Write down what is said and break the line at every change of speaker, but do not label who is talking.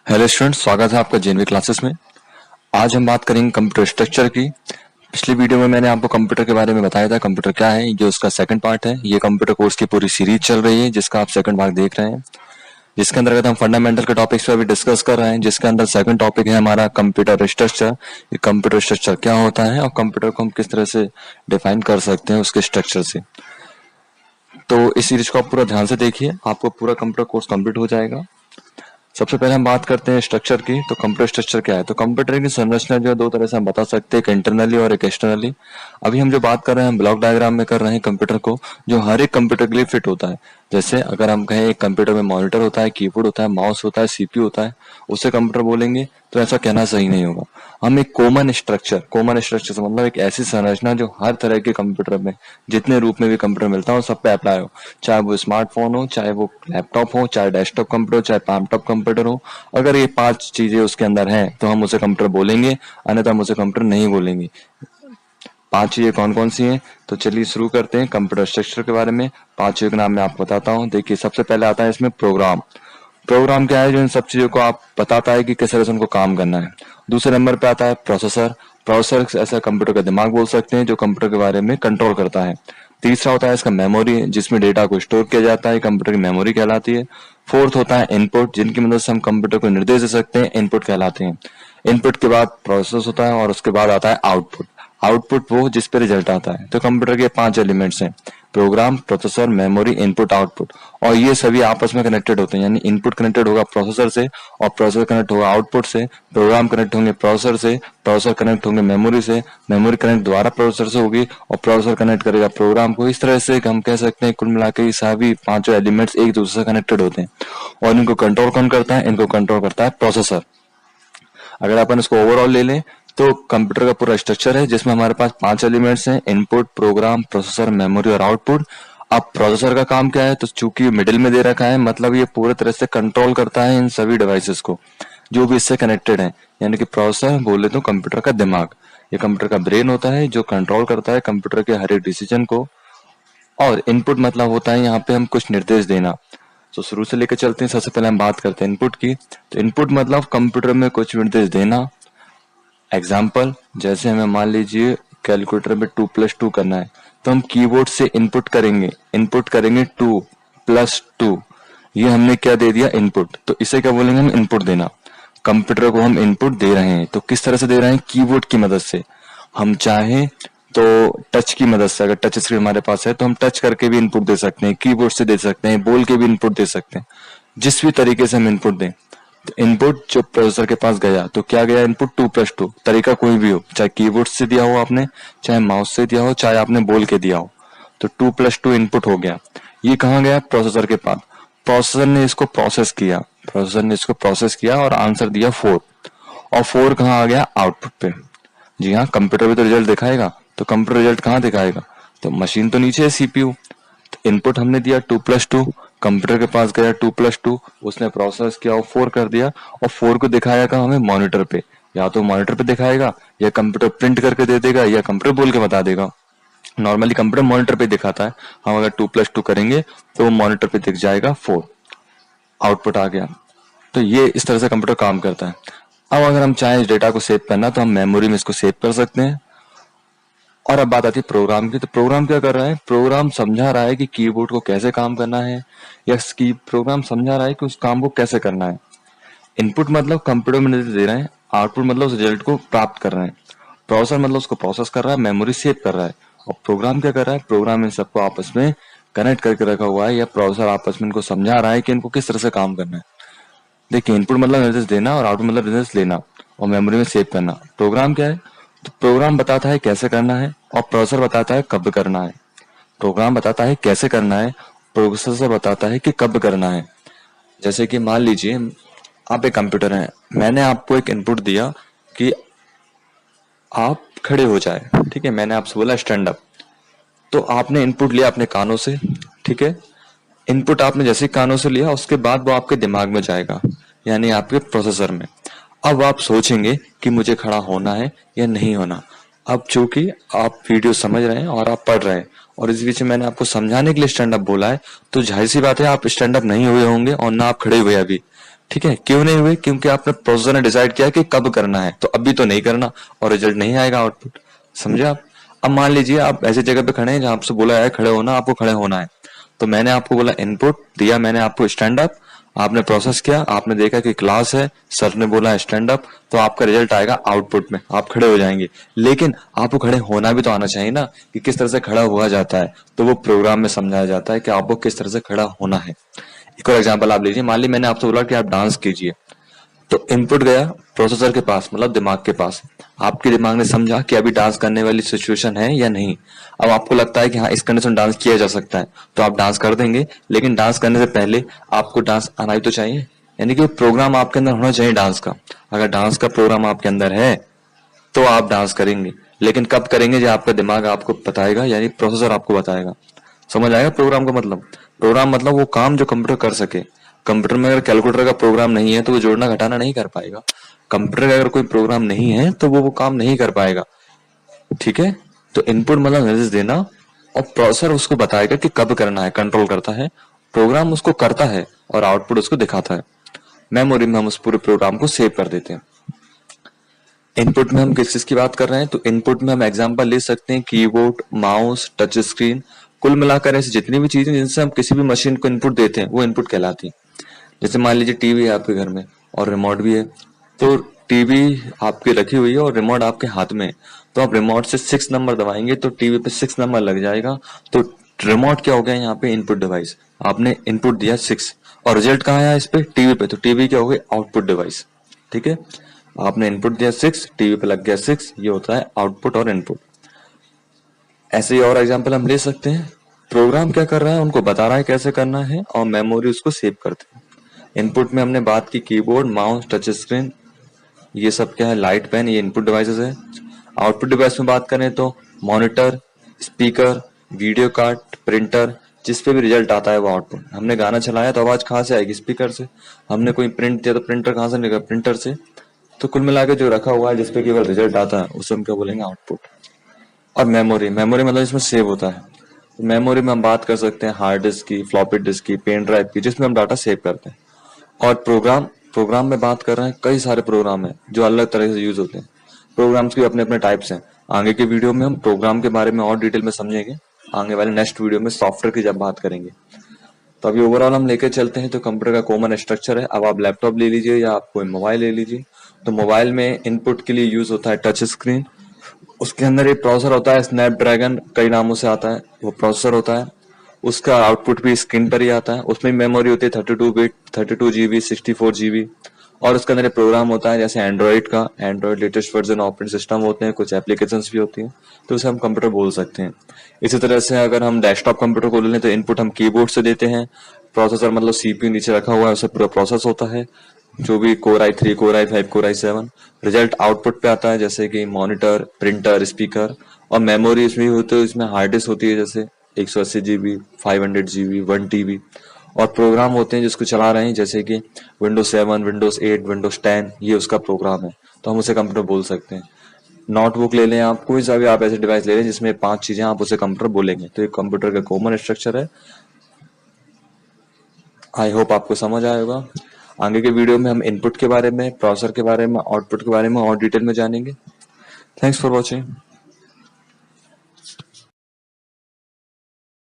Hello students, स्वागत है आपका जेएनवी क्लासेस में। आज हम बात करेंगे कंप्यूटर स्ट्रक्चर की। पिछली वीडियो में मैंने आपको कंप्यूटर के बारे में बताया था, कंप्यूटर क्या है, ये उसका सेकंड पार्ट है। ये कंप्यूटर कोर्स की पूरी सीरीज चल रही है जिसका आप सेकंड भाग देख रहे हैं, जिसके अंतर्गत हम फंडामेंटल के टॉपिक्स पर भी डिस्कस कर रहे हैं, जिसके अंदर सेकंड टॉपिक है हमारा कंप्यूटर स्ट्रक्चर। ये कंप्यूटर स्ट्रक्चर क्या होता है और कंप्यूटर को हम किस तरह से डिफाइन कर सकते हैं उसके स्ट्रक्चर से। तो इस सीरीज को आप पूरा ध्यान से देखिए, आपको पूरा कंप्यूटर कोर्स कंप्लीट हो जाएगा। सबसे पहले हम बात करते हैं स्ट्रक्चर की। तो कंप्यूटर स्ट्रक्चर क्या है? तो कंप्यूटर की संरचना जो है दो तरह से हम बता सकते हैं, एक इंटरनली और एक एक्सटर्नली। अभी हम जो बात कर रहे हैं हम ब्लॉक डायग्राम में कर रहे हैं कंप्यूटर को, जो हर एक कंप्यूटर के लिए फिट होता है। जैसे अगर हम कहें एक कंप्यूटर में मॉनिटर होता है, कीबोर्ड होता है, माउस होता है, सीपीयू होता है, उससे कंप्यूटर बोलेंगे तो ऐसा कहना सही नहीं होगा। हम एक कॉमन स्ट्रक्चर से मतलब एक ऐसी संरचना जो हर तरह के कंप्यूटर में जितने रूप में भी कंप्यूटर मिलता है सब पे अप्लाई हो, चाहे वो स्मार्टफोन हो, चाहे वो लैपटॉप हो, चाहे डेस्कटॉप कंप्यूटर हो, चाहे पैमटॉप कंप्यूटर हो। अगर ये 5 चीजें उसके अंदर हैं तो हम उसे कंप्यूटर बोलेंगे, अन्यथा हम उसे कंप्यूटर नहीं बोलेंगे। 5 चीजें कौन कौन सी हैं? तो चलिए शुरू करते हैं कंप्यूटर स्ट्रक्चर के बारे में। 5 चीजों के नाम मैं आपको बताता हूँ। देखिए, सबसे पहले आता है इसमें प्रोग्राम। प्रोग्राम क्या है? जो इन सब चीजों को आप बताता है कि किस तरह से उनको काम करना है। दूसरे नंबर पे आता है प्रोसेसर। प्रोसेसर ऐसा कंप्यूटर का दिमाग बोल सकते हैं जो कंप्यूटर के बारे में कंट्रोल करता है। तीसरा होता है इसका मेमोरी, जिसमें डेटा को स्टोर किया जाता है, कंप्यूटर की मेमोरी कहलाती है। फोर्थ होता है इनपुट, जिनकी मदद से हम कंप्यूटर को निर्देश दे सकते हैं, इनपुट कहलाते हैं। इनपुट के बाद प्रोसेस होता है और उसके बाद आता है आउटपुट। आउटपुट वो जिस पे रिजल्ट आता है। तो कंप्यूटर के 5 एलिमेंट्स हैं, program, processor, memory, input, output. और ये सभी आपस में कनेक्टेड होते हैं, यानी इनपुट कनेक्टेड होगा प्रोसेसर से और प्रोसेसर कनेक्ट होगा आउटपुट से, प्रोग्राम कनेक्ट होंगे प्रोसेसर से, प्रोसेसर कनेक्ट होंगे मेमोरी से, मेमोरी कनेक्ट दोबारा प्रोसेसर से होगी और प्रोसेसर कनेक्ट करेगा प्रोग्राम को। इस तरह से हम कह सकते हैं कुल मिलाकर ये सभी 5 एलिमेंट्स एक दूसरे से कनेक्टेड होते हैं। और इनको कंट्रोल कौन करता है? इनको कंट्रोल करता है प्रोसेसर। अगर अपन इसको ओवरऑल ले लें तो कंप्यूटर का पूरा स्ट्रक्चर है जिसमें हमारे पास 5 एलिमेंट्स हैं, इनपुट, प्रोग्राम, प्रोसेसर, मेमोरी और आउटपुट। अब प्रोसेसर का काम क्या है? तो चूंकि मिडिल में दे रखा है, मतलब ये पूरे तरह से कंट्रोल करता है इन सभी डिवाइसेस को जो भी इससे कनेक्टेड है। यानी कि प्रोसेसर बोले तो कंप्यूटर का दिमाग, ये कंप्यूटर का ब्रेन होता है जो कंट्रोल करता है कंप्यूटर के हर एक डिसीजन को। और इनपुट मतलब होता है यहाँ पे हम कुछ निर्देश देना। तो शुरू से लेकर चलते हैं। सबसे पहले हम बात करते हैं इनपुट की। तो इनपुट मतलब कंप्यूटर में कुछ निर्देश देना। एग्जाम्पल, जैसे हमें मान लीजिए कैलकुलेटर में 2 + 2 करना है तो हम कीबोर्ड से इनपुट करेंगे 2 + 2। ये हमने क्या दे दिया? इनपुट। तो इसे क्या बोलेंगे? हम इनपुट देना। कंप्यूटर को हम इनपुट दे रहे हैं तो किस तरह से दे रहे हैं? कीबोर्ड की मदद से। हम चाहें तो टच की मदद से, अगर टच स्क्रीन हमारे पास है तो हम टच करके भी इनपुट दे सकते हैं, कीबोर्ड से दे सकते हैं, बोल के भी इनपुट दे सकते हैं। जिस भी तरीके से हम इनपुट दें, तो इनपुट जो प्रोसेसर के पास गया तो क्या गया? इनपुट 2 + 2। तरीका कोई भी हो, चाहे कीबोर्ड से दिया हो आपने, चाहे माउस से दिया हो, चाहे आपने बोल के दिया हो, तो 2 + 2 इनपुट हो गया। ये कहाँ गया? प्रोसेसर के पास। प्रोसेसर ने इसको प्रोसेस किया और आंसर दिया 4। और 4 कहाँ आ गया? आउटपुट पे। जी हाँ, कंप्यूटर भी तो रिजल्ट दिखाएगा। तो कंप्यूटर रिजल्ट कहाँ दिखाएगा? तो मशीन तो नीचे है, सीपीयू। तो इनपुट हमने दिया 2 + 2, कंप्यूटर के पास गया 2 + 2, उसने प्रोसेस किया और 4 कर दिया। और 4 को दिखाया कहाँ? हमें मॉनिटर पे। या तो मॉनिटर पे दिखाएगा, या कंप्यूटर प्रिंट करके दे देगा, या कंप्यूटर बोल के बता देगा। नॉर्मली कंप्यूटर मॉनिटर पे दिखाता है। हम अगर 2 + 2 करेंगे तो मॉनिटर पे दिख जाएगा 4, आउटपुट आ गया। तो ये इस तरह से कंप्यूटर काम करता है। अब अगर हम चाहें इस डेटा को सेव करना तो हम मेमोरी में इसको सेव कर सकते हैं। और अब बात आती है प्रोग्राम की। तो प्रोग्राम क्या कर रहा है? प्रोग्राम समझा रहा है कि कीबोर्ड को कैसे काम करना है, या की प्रोग्राम समझा रहा है कि उस काम को कैसे करना है। इनपुट मतलब कंप्यूटर में निर्देश दे रहे हैं, आउटपुट मतलब उस रिजल्ट को प्राप्त कर रहे हैं, प्रोसेसर मतलब उसको प्रोसेस कर रहा है, मेमोरी सेव कर रहा है। और प्रोग्राम क्या कर रहा है? प्रोग्राम इन सबको आपस में कनेक्ट करके रखा हुआ है, या प्रोसेसर आपस में इनको समझा रहा है कि इनको किस तरह से काम करना है। देखिए, इनपुट मतलब निर्देश देना और आउटपुट मतलब निर्देश लेना और मेमोरी में सेव करना। प्रोग्राम क्या है? तो प्रोग्राम बताता है कैसे करना है और प्रोसेसर बताता है कब करना है। प्रोग्राम बताता है कैसे करना है, प्रोसेसर बताता है कि कब करना है। जैसे कि मान लीजिए आप एक कंप्यूटर हैं, मैंने आपको एक इनपुट दिया कि आप खड़े हो जाए, ठीक है, मैंने आपसे बोला स्टैंड अप। तो आपने इनपुट लिया अपने कानों से, ठीक है। इनपुट आपने जैसे ही कानों से लिया उसके बाद वो आपके दिमाग में जाएगा, यानी आपके प्रोसेसर में। अब आप सोचेंगे कि मुझे खड़ा होना है या नहीं होना। अब चूंकि आप वीडियो समझ रहे हैं और आप पढ़ रहे हैं और इस बीच में मैंने आपको समझाने के लिए स्टैंड अप बोला है, तो जाहिर सी बात है आप स्टैंड अप नहीं हुए होंगे और ना आप खड़े हुए अभी। ठीक है, क्यों नहीं हुए? क्योंकि आपने प्रोसेसर ने डिसाइड किया कि कब करना है, तो अभी तो नहीं करना और रिजल्ट नहीं आएगा आउटपुट। समझे आप? अब मान लीजिए आप ऐसी जगह पे खड़े हैं जहां आपसे बोला है खड़े होना, आपको खड़े होना है, तो मैंने आपको बोला इनपुट दिया, मैंने आपको स्टैंड अप, आपने प्रोसेस किया, आपने देखा कि क्लास है, सर ने बोला है स्टैंड अप, तो आपका रिजल्ट आएगा आउटपुट में, आप खड़े हो जाएंगे। लेकिन आपको खड़े होना भी तो आना चाहिए ना, कि किस तरह से खड़ा हुआ जाता है, तो वो प्रोग्राम में समझाया जाता है कि आपको किस तरह से खड़ा होना है। एक और एग्जांपल आप लीजिए, मान ली मैंने आपसे बोला कि आप डांस कीजिए, तो इनपुट गया प्रोसेसर के पास, मतलब दिमाग के पास। आपके दिमाग ने समझा कि अभी डांस करने वाली सिचुएशन है या नहीं। अब आपको लगता है कि हाँ, इस कंडीशन में डांस किया जा सकता है, तो आप डांस कर देंगे। लेकिन डांस करने से पहले आपको डांस आना ही तो चाहिए, यानी कि प्रोग्राम आपके अंदर होना चाहिए डांस का। अगर डांस का प्रोग्राम आपके अंदर है तो आप डांस करेंगे। लेकिन कब करेंगे, जो आपका दिमाग आपको बताएगा, यानी प्रोसेसर आपको बताएगा। समझ आएगा प्रोग्राम का मतलब? प्रोग्राम मतलब वो काम जो कंप्यूटर कर सके। कंप्यूटर में अगर कैलकुलेटर का प्रोग्राम नहीं है तो वो जोड़ना घटाना नहीं कर पाएगा। कंप्यूटर का अगर कोई प्रोग्राम नहीं है तो वो काम नहीं कर पाएगा। ठीक है, तो इनपुट मतलब निर्देश देना, और प्रोसेसर उसको बताएगा कि कब करना है, कंट्रोल करता है। प्रोग्राम उसको करता है और आउटपुट उसको दिखाता है। मेमोरी में हम उस पूरे प्रोग्राम को सेव कर देते हैं। इनपुट में हम किस चीज की बात कर रहे हैं, तो इनपुट में हम एग्जांपल ले सकते हैं कीबोर्ड, माउस, टच स्क्रीन, कुल मिलाकर ऐसी जितनी भी चीजें जिनसे हम किसी भी मशीन को इनपुट देते हैं वो इनपुट कहलाती है। जैसे मान लीजिए टीवी है आपके घर में और रिमोट भी है, तो टीवी आपकी रखी हुई है और रिमोट आपके हाथ में है, तो आप रिमोट से 6 नंबर दबाएंगे तो टीवी पे 6 नंबर लग जाएगा। तो रिमोट क्या हो गया यहाँ पे, इनपुट डिवाइस। आपने इनपुट दिया 6 और रिजल्ट कहाँ आया इस पे, टीवी पे, तो टीवी क्या हो गई, आउटपुट डिवाइस। ठीक है, आपने इनपुट दिया 6, टीवी पे लग गया 6, ये होता है आउटपुट और इनपुट। ऐसे ही और एग्जांपल हम ले सकते हैं। प्रोग्राम क्या कर रहा है उनको बता रहा है कैसे करना है, और मेमोरी उसको सेव करती है। इनपुट में हमने बात की कीबोर्ड, माउस, टच स्क्रीन, ये सब क्या है, लाइट पेन, ये इनपुट डिवाइसेस है। आउटपुट डिवाइस में बात करें तो monitor, speaker, video card, printer, जिस पे भी रिजल्ट आता है वो आउटपुट। हमने गाना चलाया तो आवाज कहाँ से आएगी, स्पीकर से। हमने कोई प्रिंट दिया तो प्रिंटर कहाँ से निकलेगा, प्रिंटर से। तो कुल मिलाकर जो रखा हुआ है जिसपे केवल रिजल्ट आता है उसे हम क्या बोलेंगे, आउटपुट। और मेमोरी, मेमोरी मतलब इसमें सेव होता है। तो मेमोरी में हम बात कर सकते हैं हार्ड डिस्क की, फ्लॉपी डिस्क की, पेन ड्राइव की, जिसमें हम डाटा सेव करते हैं। और प्रोग्राम, प्रोग्राम में बात कर रहे हैं, कई सारे प्रोग्राम हैं जो अलग तरह से यूज होते हैं। प्रोग्राम्स के अपने अपने टाइप्स हैं। आगे के वीडियो में हम प्रोग्राम के बारे में और डिटेल में समझेंगे, आगे वाले नेक्स्ट वीडियो में सॉफ्टवेयर की जब बात करेंगे। तो अभी ओवरऑल हम लेकर चलते हैं, तो कंप्यूटर का कॉमन स्ट्रक्चर है। अब आप लैपटॉप ले लीजिए या आप कोई मोबाइल ले लीजिए, तो मोबाइल में इनपुट के लिए यूज होता है टच स्क्रीन। उसके अंदर एक प्रोसेसर होता है, स्नैपड्रैगन कई नामों से आता है, वो प्रोसेसर होता है। उसका आउटपुट भी स्क्रीन पर ही आता है। उसमें मेमोरी होती है 32 बिट, 32 GB, 64 GB। और उसके अंदर एक प्रोग्राम होता है, जैसे एंड्रॉइड का, Android latest version operating system होते हैं, कुछ एप्लीकेशंस भी होती हैं, तो उसे हम कंप्यूटर बोल सकते हैं। इसी तरह से अगर हम डेस्कटॉप कंप्यूटर को ले लें तो इनपुट हम कीबोर्ड से देते हैं। प्रोसेसर मतलब सीपीयू नीचे रखा हुआ है, उसे पूरा प्रोसेस होता है, जो भी core i3, core i5, core i7। Result output पे आता है, जैसे कि मॉनिटर, प्रिंटर, स्पीकर। और मेमोरी इसमें होती है, इसमें हार्ड डिस्क होती है, जैसे 180 GB, 500 GB, 1 TB। और प्रोग्राम होते हैं जिसको चला रहे हैं, जैसे कि Windows 7, Windows 8, Windows 10, ये उसका प्रोग्राम है, तो हम उसे कंप्यूटर बोल सकते हैं। नोटबुक ले लें आप, कोई सा भी आप ऐसे डिवाइस ले लें जिसमें 5 चीजें, आप उसे कंप्यूटर बोलेंगे, तो ये कंप्यूटर का कॉमन स्ट्रक्चर है। आई होप आपको समझ आया होगा। आगे के वीडियो में हम इनपुट के बारे में, प्रोसेसर के बारे में, आउटपुट के बारे में और डिटेल में जानेंगे। Thanks for watching.